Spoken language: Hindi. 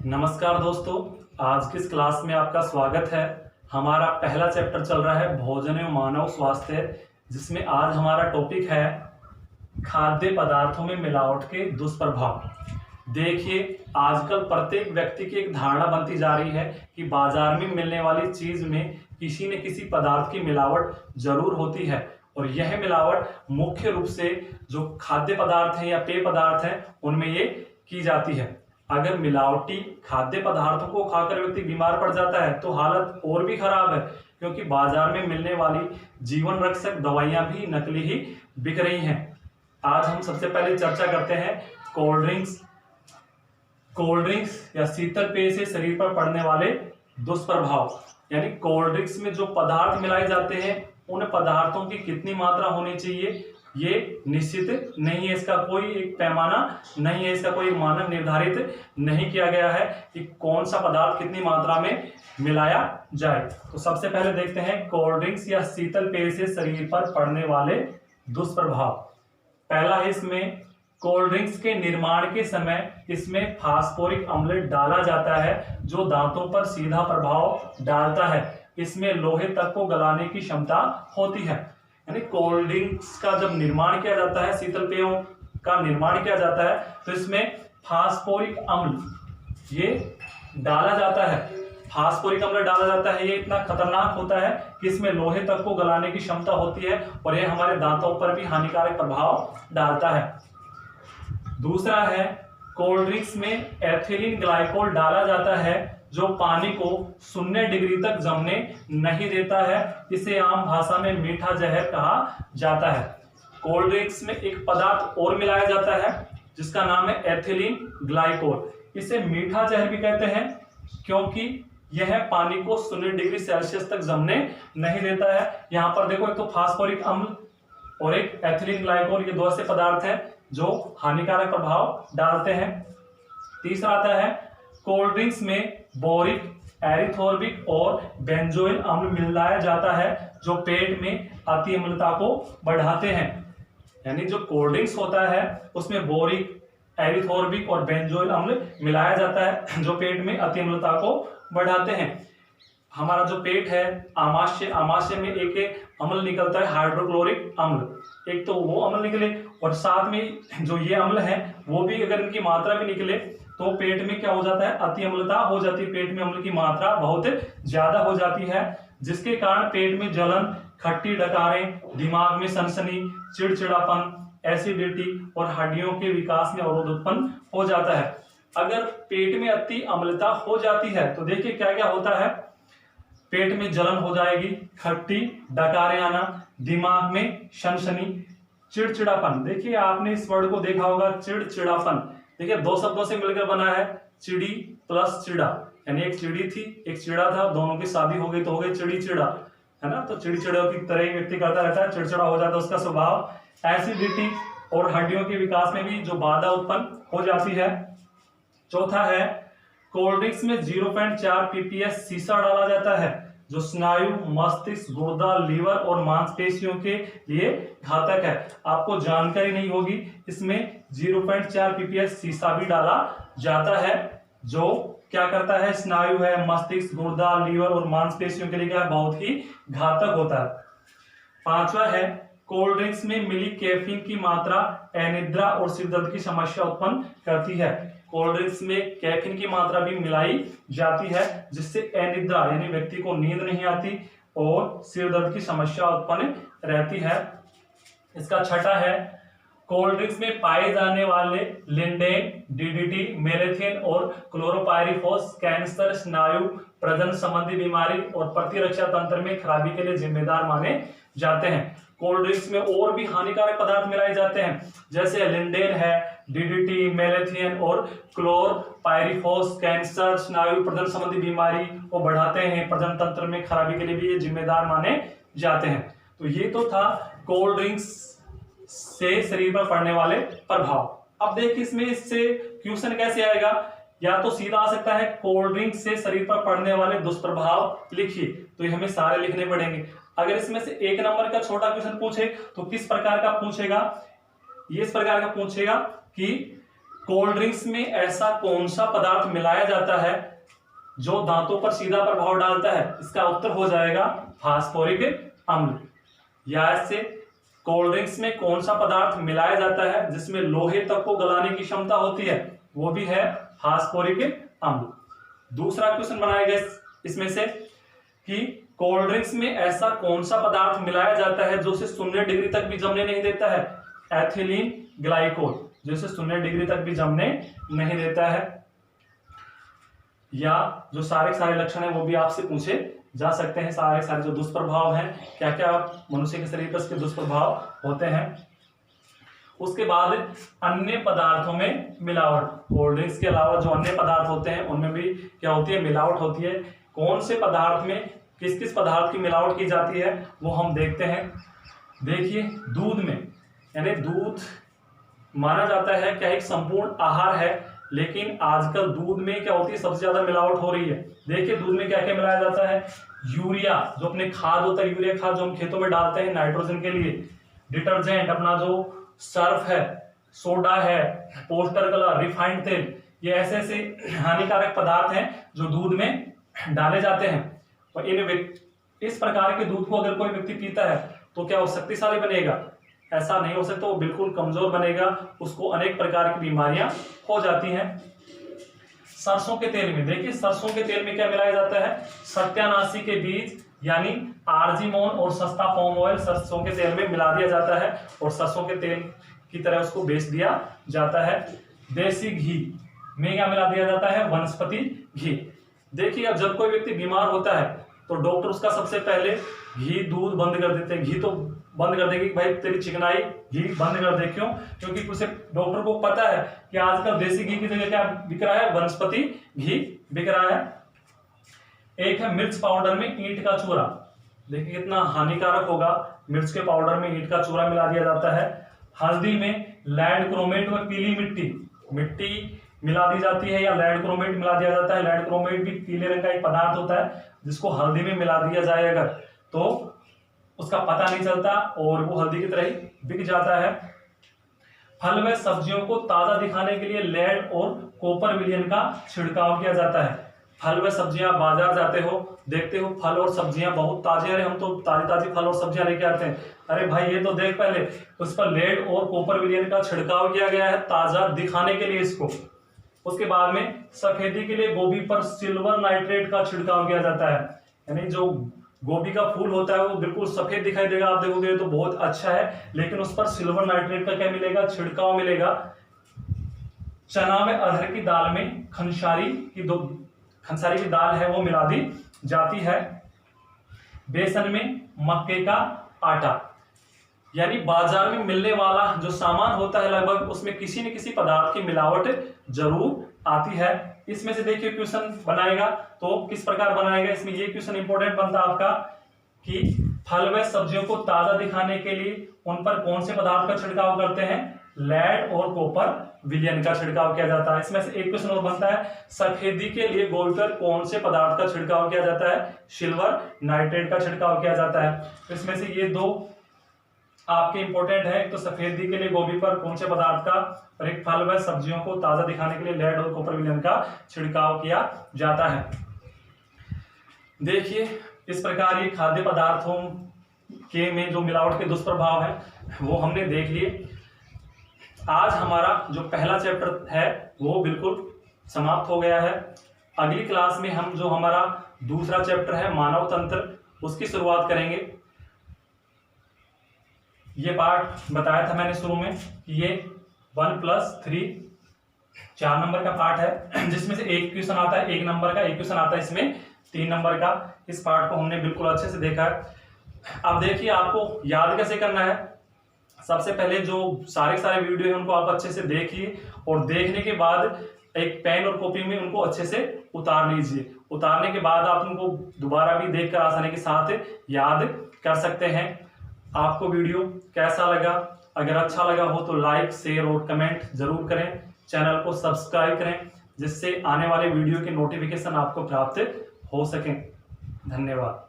नमस्कार दोस्तों, आज की इस क्लास में आपका स्वागत है। हमारा पहला चैप्टर चल रहा है भोजन एवं मानव स्वास्थ्य, जिसमें आज हमारा टॉपिक है खाद्य पदार्थों में मिलावट के दुष्प्रभाव। देखिए, आजकल प्रत्येक व्यक्ति की एक धारणा बनती जा रही है कि बाजार में मिलने वाली चीज में किसी न किसी पदार्थ की मिलावट जरूर होती है, और यह मिलावट मुख्य रूप से जो खाद्य पदार्थ हैं या पेय पदार्थ हैं उनमें ये की जाती है। अगर मिलावटी खाद्य पदार्थों को खाकर व्यक्ति बीमार पड़ जाता है तो हालत और भी खराब है, क्योंकि बाजार में मिलने वाली जीवन रक्षक दवाइयां भी नकली ही बिक रही हैं। आज हम सबसे पहले चर्चा करते हैं कोल्ड ड्रिंक्स या शीतल पेय से शरीर पर पड़ने वाले दुष्प्रभाव। यानी कोल्ड ड्रिंक्स में जो पदार्थ मिलाए जाते हैं उन पदार्थों की कितनी मात्रा होनी चाहिए ये निश्चित नहीं है, इसका कोई एक पैमाना नहीं है, इसका कोई मानक निर्धारित नहीं किया गया है कि कौन सा पदार्थ कितनी मात्रा में मिलाया जाए। तो सबसे पहले देखते हैं कोल्ड ड्रिंक्स या शीतल पेय से शरीर पर पड़ने वाले दुष्प्रभाव। पहला है, इसमें कोल्ड ड्रिंक्स के निर्माण के समय इसमें फास्फोरिक अम्ल डाला जाता है जो दांतों पर सीधा प्रभाव डालता है। इसमें लोहे तक को गलाने की क्षमता होती है। यानी कोल्ड ड्रिंक्स का जब निर्माण किया जाता है, शीतल पेयों का निर्माण किया जाता है, तो इसमें फास्फोरिक अम्ल ये डाला जाता है। फास्फोरिक अम्ल डाला जाता है, ये इतना खतरनाक होता है कि इसमें लोहे तक को गलाने की क्षमता होती है और ये हमारे दांतों पर भी हानिकारक प्रभाव डालता है। दूसरा है, कोल्ड ड्रिंक्स में एथिलीन ग्लाइकोल डाला जाता है जो पानी को 0 डिग्री तक जमने नहीं देता है। इसे आम भाषा में मीठा जहर कहा जाता है। कोल्ड ड्रिंक्स में एक पदार्थ और मिलाया जाता है जिसका नाम है एथिलीन ग्लाइकोल। इसे मीठा जहर भी कहते हैं क्योंकि यह पानी को 0 डिग्री सेल्सियस तक जमने नहीं देता है। यहाँ पर देखो, एक तो फास्फोरिक अम्ल और एक एथिलीन ग्लाइकोल, ये दो ऐसे पदार्थ हैं जो हानिकारक प्रभाव डालते हैं। तीसरा आता है, कोल्ड ड्रिंक्स में बोरिक, एरिथोर्बिक और बेंजोइल अम्ल मिलाया जाता है जो पेट में अति अम्लता को बढ़ाते हैं। यानी जो कोल्ड ड्रिंक्स होता है उसमें बोरिक, एरिथोर्बिक और बेंजोइल अम्ल मिलाया जाता है जो पेट में अति अम्लता को बढ़ाते हैं। हमारा जो पेट है, आमाशय में एक अम्ल निकलता है हाइड्रोक्लोरिक अम्ल। एक तो वो अम्ल निकले और साथ में जो ये अम्ल है वो भी अगर इनकी मात्रा भी निकले तो पेट में क्या हो जाता है, अति अम्लता हो जाती है। पेट में अम्ल की मात्रा बहुत ज्यादा हो जाती है जिसके कारण पेट में जलन, खट्टी डकारें, दिमाग में सनसनी, चिड़चिड़ापन, एसिडिटी और हड्डियों के विकास में अवरोध उत्पन्न हो जाता है। अगर पेट में अति अम्लता हो जाती है तो देखिए क्या क्या होता है। पेट में जलन हो जाएगी, खट्टी डकारें आना, दिमाग में सनसनी, चिड़चिड़ापन। देखिए आपने इस वर्ड को देखा होगा, चिड़चिड़ापन। देखिए दो शब्दों से मिलकर बना है, चिड़ी प्लस चिड़ा। यानी एक चिड़ी थी, एक चिड़ा था, दोनों की शादी हो गई तो हो गई चिड़ी चिड़ा, है ना। तो चिड़ी चिड़ों की तरह व्यक्ति करता रहता है, चिड़चिड़ा हो जाता है उसका स्वभाव। एसिडिटी और हड्डियों के विकास में भी जो बाधा उत्पन्न हो जाती है। चौथा है, कोल्ड ड्रिंक्स में 0.4 ppm शीशा डाला जाता है जो स्नायु, मस्तिष्क, गुर्दा, लीवर और मांसपेशियों के लिए घातक है। आपको जानकारी नहीं होगी, इसमें 0.4 ppm शीशा भी डाला जाता है जो क्या करता है, स्नायु है, मस्तिष्क, गुर्दा, लीवर और मांसपेशियों के लिए क्या बहुत ही घातक होता है। पांचवा है, कोल्ड ड्रिंक्स में मिली कैफीन की मात्रा अनिद्रा और सिरदर्द की समस्या उत्पन्न करती है। कोल्ड ड्रिंक्स में कैफीन की मात्रा भी मिलाई जाती है जिससे अनिद्रा यानी व्यक्ति को नींद नहीं आती और सिरदर्द की समस्या उत्पन्न रहती है। इसका छठा है, कोल्ड ड्रिंक्स में पाए जाने वाले लिंडेन, डीडीटी, मेलेथिन और क्लोरोपाइरिफॉस कैंसर, स्नायु, प्रजनन संबंधी बीमारी और प्रतिरक्षा तंत्र में खराबी के लिए जिम्मेदार माने जाते हैं। कोल्ड ड्रिंक्स में और भी हानिकारक पदार्थ मिलाए जाते हैं जैसे लिंडेन है, डीडीटी, मेलेथियन और क्लोरोपाइरिफॉस कैंसर, स्नायु, प्रजनन संबंधी बीमारी को बढ़ाते हैं, प्रजनन तंत्र में खराबी के लिए भी ये जिम्मेदार माने जाते हैं। तो ये तो था कोल्ड ड्रिंक्स से शरीर पर पड़ने वाले प्रभाव। अब देखिए इसमें इससे क्वेश्चन कैसे आएगा, या तो सीधा आ सकता है कोल्ड ड्रिंक से शरीर पर पड़ने वाले दुष्प्रभाव लिखिए, तो ये हमें सारे लिखने पड़ेंगे। अगर इसमें से 1 नंबर का छोटा क्वेश्चन पूछे तो किस प्रकार का पूछेगा, ये इस प्रकार का पूछेगा कि कोल्ड ड्रिंक्स में ऐसा कौन सा पदार्थ मिलाया जाता है जो दांतों पर सीधा प्रभाव डालता है? इसका उत्तर हो जाएगा फास्फोरिक अम्ल। या ऐसे कोल्ड ड्रिंक्स में कौन सा पदार्थ मिलाया जाता है जिसमें लोहे तक को गलाने की क्षमता होती है? वो भी है फास्फोरिक अम्ल। दूसरा क्वेश्चन बनाएगा इसमें से कि कोल्ड ड्रिंक्स में ऐसा कौन सा पदार्थ मिलाया जाता है जो उसे 0 डिग्री तक भी जमने नहीं देता है? एथिलीन ग्लाइकोल, जो इसे 0 डिग्री तक भी जमने नहीं देता है। या जो सारे लक्षण है वो भी आपसे पूछे जा सकते हैं। सारे जो दुष्प्रभाव हैं, क्या क्या मनुष्य के शरीर पर इसके दुष्प्रभाव होते हैं। उसके बाद अन्य पदार्थों में मिलावट। कोल्ड ड्रिंक्स के अलावा जो अन्य पदार्थ होते हैं उनमें भी क्या होती है? मिलावट होती है। कौन से पदार्थ में किस किस पदार्थ की मिलावट की जाती है वो हम देखते हैं। देखिए, दूध में, यानी दूध माना जाता है क्या एक संपूर्ण आहार है, लेकिन आजकल दूध में क्या होती है? सबसे ज्यादा मिलावट हो रही है। देखिए, दूध में क्या क्या मिलाया जाता है? यूरिया, जो अपने खाद होता है, यूरिया खाद जो हम खेतों में डालते हैं नाइट्रोजन के लिए। डिटर्जेंट, अपना जो सर्फ है, सोडा है, पोस्टर कलर, रिफाइंड तेल, ये ऐसे ऐसे हानिकारक पदार्थ हैं जो दूध में डाले जाते हैं। और इस प्रकार के दूध को अगर कोई व्यक्ति पीता है तो क्या वो शक्तिशाली बनेगा? ऐसा नहीं हो सकता, वो बिल्कुल कमजोर बनेगा, उसको अनेक प्रकार की बीमारियां हो जाती हैं। सरसों के तेल में, देखिए सरसों के तेल में क्या मिलाया जाता है? सत्यानाशी के बीज यानी आर्जिमोन और सस्ता पाम ऑयल सरसों के तेल में मिला दिया जाता है और सरसों के तेल की तरह उसको बेच दिया जाता है। देसी घी में क्या मिला दिया जाता है? वनस्पति घी। देखिए, अब जब कोई व्यक्ति बीमार होता है तो डॉक्टर उसका सबसे पहले घी दूध बंद कर देते हैं। घी तो बंद कर देंगे कि भाई तेरी चिकनाई, घी बंद कर दे। क्यों? क्योंकि उसे डॉक्टर को पता है कि आजकल देसी घी की जगह क्या बिक रहा है? वनस्पति घी बिक रहा है। एक है मिर्च पाउडर में ईंट का चूरा। देखिए कितना हानिकारक होगा, मिर्च के पाउडर में ईंट का चूरा मिला दिया जाता है। हल्दी में लैंड क्रोमेट व पीली मिट्टी मिला दी जाती है या लैंड क्रोमेट मिला दिया जाता है। लैंड क्रोमेट भी पीले रंग का एक पदार्थ होता है जिसको हल्दी में मिला दिया जाए अगर तो उसका पता नहीं चलता और वो हल्दी की तरह ही बिक जाता है। फल व सब्जियों को ताजा दिखाने के लिए लेड और कॉपर विलयन का छिड़काव किया जाता है। फल व सब्जियां, बाजार जाते हो, देखते हो फल और सब्जियां बहुत ताजे, अरे हम तो ताजी फल और सब्जियां लेके आते हैं। अरे भाई ये तो देख पहले, उस पर लेड और कॉपर विलयन का छिड़काव किया गया है ताजा दिखाने के लिए इसको। उसके बाद में सफेदी के लिए गोभी पर सिल्वर नाइट्रेट का छिड़काव किया जाता है। यानी जो गोभी का फूल होता है वो बिल्कुल सफेद दिखाई देगा, आप देखोगे तो बहुत अच्छा है, लेकिन उस पर सिल्वर नाइट्रेट का क्या मिलेगा? छिड़काव मिलेगा। चना में अरहर की दाल में खंसारी की दाल है वो मिला दी जाती है। बेसन में मक्के का आटा, यानी बाजार में मिलने वाला जो सामान होता है लगभग उसमें किसी न किसी पदार्थ की मिलावट जरूर आती है। इसमें से देखिए क्वेश्चन बनाएगा तो किस प्रकार बनाएगा। इसमें ये क्वेश्चन इंपॉर्टेंट बनता है आपका कि फल व सब्जियों को ताजा दिखाने के लिए उन पर कौन से पदार्थ का छिड़काव करते हैं? लेड और कॉपर विलयन का छिड़काव किया जाता है। इसमें से एक क्वेश्चन और बनता है, सफेदी के लिए गोभी पर कौन से पदार्थ का छिड़काव किया जाता है? सिल्वर नाइट्रेट का छिड़काव किया जाता है। तो इसमें से ये दो आपके इंपॉर्टेंट है, एक तो सफेदी के लिए गोभी पर कौन से पदार्थ का, और एक फल व सब्जियों को ताजा दिखाने के लिए लेड और कॉपर विलयन का छिड़काव किया जाता है। देखिए इस प्रकार ये खाद्य पदार्थों के में जो मिलावट के दुष्प्रभाव है वो हमने देख लिए। आज हमारा जो पहला चैप्टर है वो बिल्कुल समाप्त हो गया है। अगली क्लास में हम जो हमारा दूसरा चैप्टर है मानव तंत्र, उसकी शुरुआत करेंगे। ये पार्ट बताया था मैंने शुरू में कि ये 1+3 4 नंबर का पार्ट है, जिसमें से एक क्वेश्चन आता है 1 नंबर का, एक क्वेश्चन आता है इसमें 3 नंबर का। इस पार्ट को हमने बिल्कुल अच्छे से देखा है। अब देखिए आपको याद कैसे करना है। सबसे पहले जो सारे वीडियो है उनको आप अच्छे से देखिए और देखने के बाद एक पेन और कॉपी में उनको अच्छे से उतार लीजिए। उतारने के बाद आप उनको दोबारा भी देखकर आसानी के साथ याद कर सकते हैं। आपको वीडियो कैसा लगा? अगर अच्छा लगा हो तो लाइक, शेयर और कमेंट जरूर करें। चैनल को सब्सक्राइब करें जिससे आने वाले वीडियो की नोटिफिकेशन आपको प्राप्त हो सके। धन्यवाद।